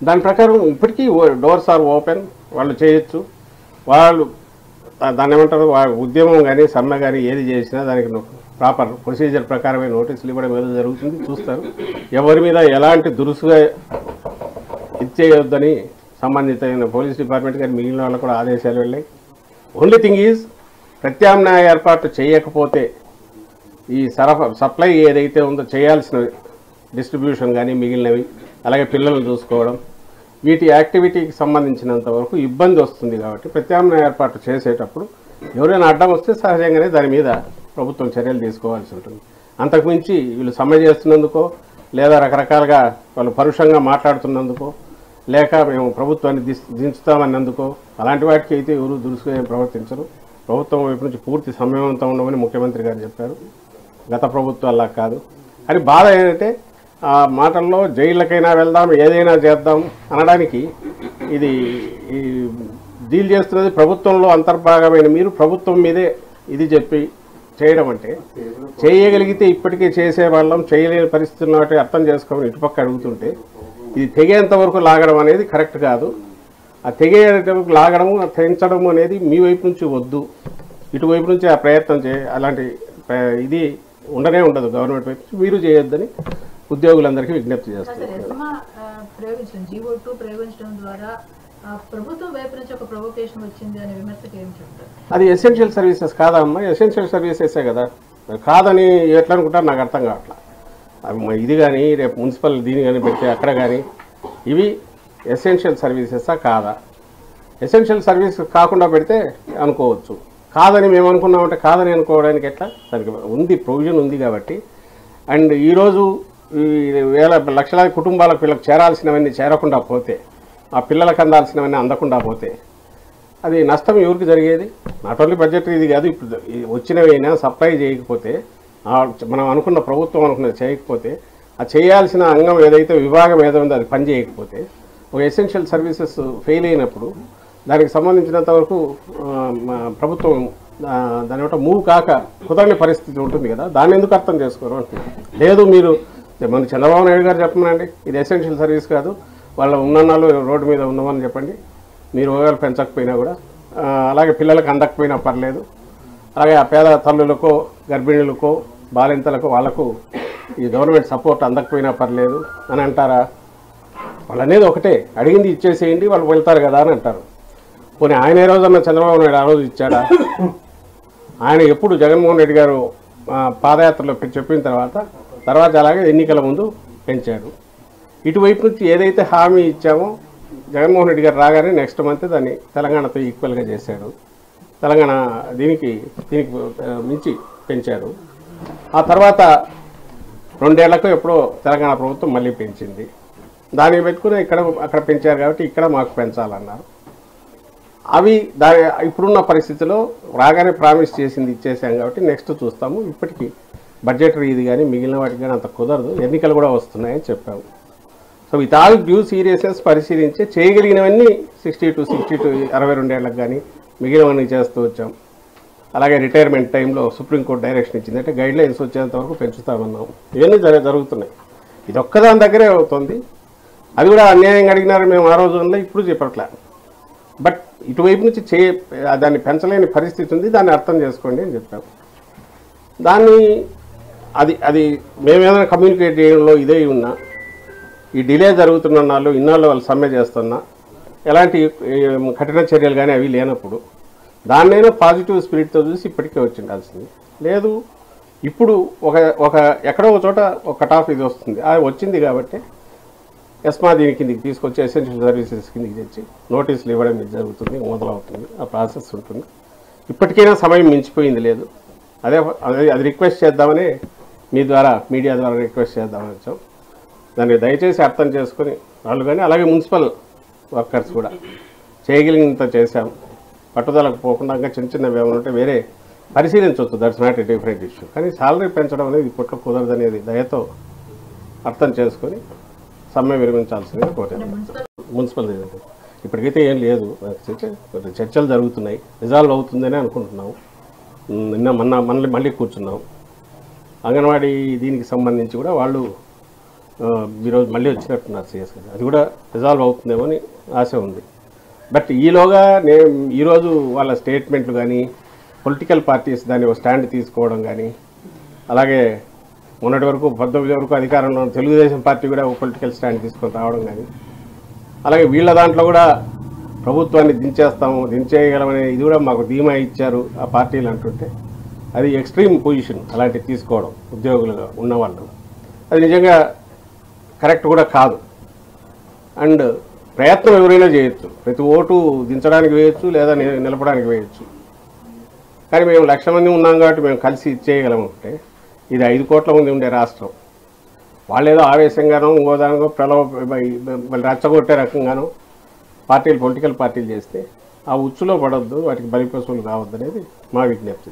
దాని ప్రకారం ఇప్పటికీ డోర్స్ ఆర్ ఓపెన్, వాళ్ళు చేయొచ్చు. వాళ్ళు దాన్ని ఏమంటారు, ఉద్యమం కానీ సమ్మె కానీ ఏది చేసినా దానికి ప్రాపర్ ప్రొసీజర్ ప్రకారమే నోటీసులు ఇవ్వడం ఏదో జరుగుతుంది, చూస్తారు. ఎవరి మీద ఎలాంటి దురుసుగా ఇచ్చేయొద్దని సంబంధిత పోలీస్ డిపార్ట్మెంట్ కానీ మిగిలిన వాళ్ళు కూడా ఆదేశాలు వెళ్ళాయి. ఓన్లీ థింగ్ ఈజ్ ప్రత్యామ్నాయ ఏర్పాటు చేయకపోతే ఈ సప్లై ఏదైతే ఉందో చేయాల్సిన డిస్ట్రిబ్యూషన్ కానీ మిగిలినవి, అలాగే పిల్లలను చూసుకోవడం, వీటి యాక్టివిటీకి సంబంధించినంత వరకు ఇబ్బంది వస్తుంది. కాబట్టి ప్రత్యామ్నాయ ఏర్పాటు చేసేటప్పుడు ఎవరైనా అడ్డం వస్తే సహజంగానే దాని మీద ప్రభుత్వం చర్యలు తీసుకోవాల్సి ఉంటుంది. అంతకుమించి వీళ్ళు సమ్మె చేస్తున్నందుకో, లేదా రకరకాలుగా వాళ్ళు పరుషంగా మాట్లాడుతున్నందుకో, లేక మేము ప్రభుత్వాన్ని దించుతామన్నందుకో, అలాంటి వాటికి అయితే ఎవరు దురుసుగా ఏం ప్రవర్తించరు. ప్రభుత్వం వైపు నుంచి పూర్తి సమయవంతం ఉండమని ముఖ్యమంత్రి గారు చెప్పారు. గత ప్రభుత్వాల్లా కాదు. కానీ బాధ ఏంటంటే ఆ మాటల్లో జైళ్ళకైనా వెళ్దాం, ఏదైనా చేద్దాం అనడానికి ఇది డీల్ చేస్తున్నది ప్రభుత్వంలో అంతర్భాగమైన మీరు ప్రభుత్వం మీదే ఇది చెప్పి చేయడం అంటే, చేయగలిగితే ఇప్పటికే చేసేవాళ్ళం, చేయలేని పరిస్థితులు ఉన్నట్టు అర్థం చేసుకోమని ఇటుపక్క అడుగుతుంటే, ఇది తెగేంత వరకు లాగడం అనేది కరెక్ట్ కాదు. ఆ తెగేంతవరకు లాగడము, తెంచడము అనేది మీ వైపు నుంచి వద్దు, ఇటువైపు నుంచి ఆ ప్రయత్నం అలాంటి ఇది ఉండనే ఉండదు. గవర్నమెంట్ వైపు నుంచి మీరు చేయొద్దని ఉద్యోగులందరికీ విజ్ఞప్తి చేస్తారు. అది ఎసెన్షియల్ సర్వీసెస్ కాదమ్మా, ఎసెన్షియల్ సర్వీసెసే కదా. కాదని ఎట్లా అనుకుంటారు నాకు అర్థం కావట్లా. ఇది కానీ రేపు మున్సిపల్ దీని కానీ పెడితే అక్కడ కానీ ఇవి ఎసెన్షియల్ సర్వీసెసా కాదా? ఎసెన్షియల్ సర్వీస్ కాకుండా పెడితే అనుకోవచ్చు. కాదని మేము అనుకున్నామంటే కాదని అనుకోవడానికి ఎట్లా? దానికి ఉంది, ప్రొవిజన్ ఉంది కాబట్టి. అండ్ ఈరోజు లక్షలాది కుటుంబాలకు పిల్లలకు చేరాల్సినవన్నీ చేరకుండా పోతే, ఆ పిల్లలకు అందాల్సినవన్నీ అందకుండా పోతే అది నష్టం ఎవరికి జరిగేది? నాట్ ఓన్లీ బడ్జెట్ ఇది కాదు, ఇప్పుడు వచ్చినవైనా సప్లై చేయకపోతే, మనం అనుకున్న ప్రభుత్వం అనుకున్నది చేయకపోతే, ఆ చేయాల్సిన అంగం ఏదైతే విభాగం ఏదో ఉందో అది పని చేయకపోతే, ఒక ఎసెన్షియల్ సర్వీసెస్ ఫెయిల్ అయినప్పుడు దానికి సంబంధించినంత వరకు ప్రభుత్వం దాని ఒకటి మూవ్ కాక కుదరని పరిస్థితి ఉంటుంది కదా. దాన్ని ఎందుకు అర్థం చేసుకోరు అంటున్నారు. లేదు మీరు మన చంద్రబాబు నాయుడు గారు చెప్పమనండి, ఇది ఎసెన్షియల్ సర్వీస్ కాదు, వాళ్ళ ఉన్నన్నాళ్ళు రోడ్డు మీద ఉన్నామని చెప్పండి. మీరు ఓవేళ పెంచకపోయినా కూడా, అలాగే పిల్లలకు అందకపోయినా పర్లేదు, అలాగే ఆ పేద తల్లులకో, గర్భిణులకో, బాలింతలకు వాళ్లకు ఈ గవర్నమెంట్ సపోర్ట్ అందకపోయినా పర్లేదు అని అంటారా? వాళ్ళు అనేది ఒకటే, అడిగింది ఇచ్చేసేయండి, వాళ్ళు వెళ్తారు కదా అని అంటారు. పోనీ ఆయన ఏ రోజన్నా చంద్రబాబు నాయుడు ఆ రోజు ఇచ్చాడా? ఆయన ఎప్పుడు జగన్మోహన్ రెడ్డి గారు పాదయాత్రలో చెప్పిన తర్వాత అలాగే ఎన్నికల ముందు పెంచాడు. ఇటువైపు నుంచి ఏదైతే హామీ ఇచ్చామో జగన్మోహన్ రెడ్డి గారు రాగానే నెక్స్ట్ మంత్ దాన్ని తెలంగాణతో ఈక్వల్గా చేశాడు. తెలంగాణ దీనికి మించి పెంచాడు. ఆ తర్వాత 2 ఏళ్లకు ఎప్పుడో తెలంగాణ ప్రభుత్వం మళ్ళీ పెంచింది. దాన్ని పెట్టుకుని అక్కడ పెంచారు కాబట్టి ఇక్కడ మాకు పెంచాలన్నారు. అవి ఇప్పుడున్న పరిస్థితిలో రాగానే ప్రామిస్ చేసింది ఇచ్చేసాం కాబట్టి నెక్స్ట్ చూస్తాము. ఇప్పటికీ బడ్జెటరీ ఇది కానీ మిగిలిన వాటికి కానీ అంత కుదరదు, ఎన్నికలు కూడా వస్తున్నాయని చెప్పాము. So with all due seriousness పరిశీలించి చేయగలిగినవన్నీ 60 to 62 ఏళ్ళకి కానీ మిగిలినవన్నీ చేస్తూ వచ్చాం. అలాగే రిటైర్మెంట్ టైంలో సుప్రీంకోర్టు డైరెక్షన్ ఇచ్చింది, అంటే గైడ్ లైన్స్ వచ్చేంత వరకు పెంచుతామన్నాం. ఇవన్నీ జరుగుతున్నాయి. ఇది ఒక్కదాని దగ్గరే అవుతుంది. అది కూడా అన్యాయంగా అడిగినారు మేము ఆ రోజు వల్ల, ఇప్పుడు చెప్పట్లే. బట్ ఇటువైపు నుంచి దాన్ని పెంచలేని పరిస్థితి ఉంది, దాన్ని అర్థం చేసుకోండి అని చెప్పాము. దాన్ని అది మేమేదైనా కమ్యూనికేట్ చేయడంలో ఇదే ఉన్నా, ఈ డిలే జరుగుతున్న నాళ్ళు ఇన్నాళ్ళు వాళ్ళు సమ్మె చేస్తున్నా, ఎలాంటి కఠిన చర్యలు కానీ అవి లేనప్పుడు దాన్నైనా పాజిటివ్ స్పిరిట్తో చూసి ఇప్పటికే వచ్చిండాల్సింది. లేదు ఇప్పుడు ఒక ఎక్కడో ఒక చోట ఒక కట్ ఆఫ్ ఇది వస్తుంది, అది వచ్చింది కాబట్టి ఎస్మా దీని కిందికి తీసుకొచ్చి ఎసెన్షియల్ సర్వీసెస్ కిందికి తెచ్చి నోటీసులు ఇవ్వడం జరుగుతుంది, మొదలవుతుంది, ఆ ప్రాసెస్ ఉంటుంది. ఇప్పటికైనా సమయం మించిపోయింది లేదు. అది రిక్వెస్ట్ చేద్దామని మీ ద్వారా, మీడియా ద్వారా రిక్వెస్ట్ చేద్దామని వచ్చాం. దాన్ని దయచేసి అర్థం చేసుకుని వాళ్ళు కానీ, అలాగే మున్సిపల్ వర్కర్స్ కూడా చేయగలిగినంత చేశాం. పట్టుదలకు పోకుండా ఇంకా చిన్నవి ఏమైనా ఉంటే వేరే పరిశీలించవచ్చు, that's not a different issue. కానీ సాలరీ పెంచడం అనేది ఇప్పట్లో కుదరదనేది దయతో అర్థం చేసుకొని సమ్మె విరమించాల్సిందిగా కోరాను. మున్సిపల్ ఇప్పటికైతే ఏం లేదు, చర్చలు జరుగుతున్నాయి, రిజాల్వ్ అవుతుందని అనుకుంటున్నాము. నిన్న మళ్ళీ కూర్చున్నాం. అంగన్వాడీ దీనికి సంబంధించి కూడా వాళ్ళు ఈరోజు మళ్ళీ వచ్చినట్టున్నారు సీఎస్ గారు. అది కూడా రిజాల్వ్ అవుతుందేమో అని ఆశ ఉంది. బట్ ఈలోగా నేను ఈరోజు వాళ్ళ స్టేట్మెంట్లు కానీ పొలిటికల్ పార్టీస్ దాన్ని ఒక స్టాండ్ తీసుకోవడం కానీ, అలాగే మొన్నటి వరకు 19 వరకు అధికారంలో ఉన్న తెలుగుదేశం పార్టీ కూడా ఒక పొలిటికల్ స్టాండ్ తీసుకొని రావడం కానీ, అలాగే వీళ్ళ దాంట్లో కూడా ప్రభుత్వాన్ని దించేయగలమనే ఇది కూడా మాకు ధీమా ఇచ్చారు ఆ పార్టీలు అంటుంటే, అది ఎక్స్ట్రీమ్ పొజిషన్ అలాంటివి తీసుకోవడం ఉద్యోగులుగా ఉన్నవాళ్ళు. అది నిజంగా కరెక్ట్ కూడా కాదు. అండ్ ప్రయత్నం ఎవరైనా చేయొచ్చు, ప్రతి ఓటు దించడానికి వేయచ్చు లేదా నిలపడానికి వేయచ్చు. కానీ మేము 1,00,000 మంది ఉన్నాం కాబట్టి మేము కలిసి ఇచ్చేయగలము అంటే, ఇది 5 కోట్ల మంది ఉండే రాష్ట్రం. వాళ్ళు ఏదో ఆవేశంగానో ఇంకోదానికో రెచ్చగొట్టే రకంగానో పొలిటికల్ పార్టీలు చేస్తే ఆ ఉచ్చులో పడొద్దు, వాటికి బలిపశువులు కావద్దు అనేది మా విజ్ఞప్తి.